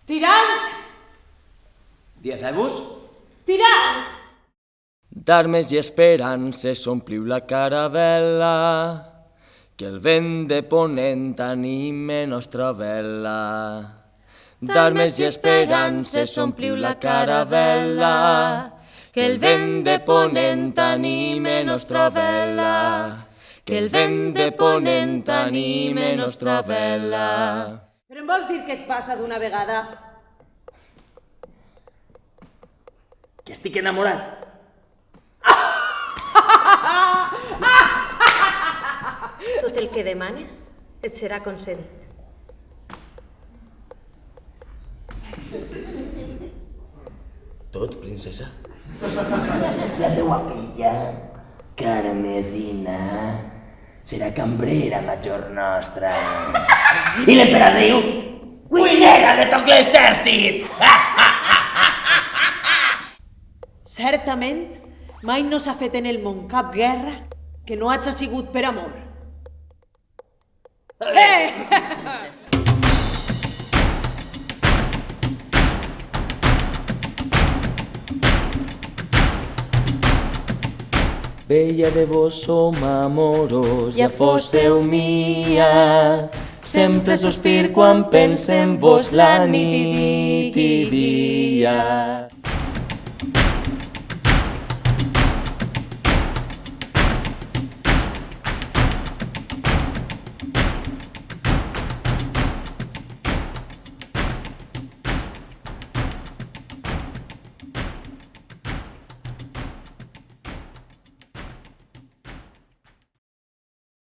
Tirant! Diezebus? Tirant! D'armes i esperances ompliu la caravella, que el vent de ponent anime nostra vela. D'armes i esperances ompliu la caravella, que el vent de ponent anime nostra vela. Que el vent de ponent anime nostra vela. Però em vols dir què et passa d'una vegada? Que estic enamorat. Tot el que demanes et serà concedit. Tot, princesa? La seva filla, Carmesina, serà cambrera major nostra. I l'emperadriu, cuinera de tot l'exèrcit! Certament, mai no s'ha fet en el món cap guerra que no hagi sigut per amor. Bella de vos som amorós, ja fósseu mia. Sempre sospir quan pense en vos la nit i dia.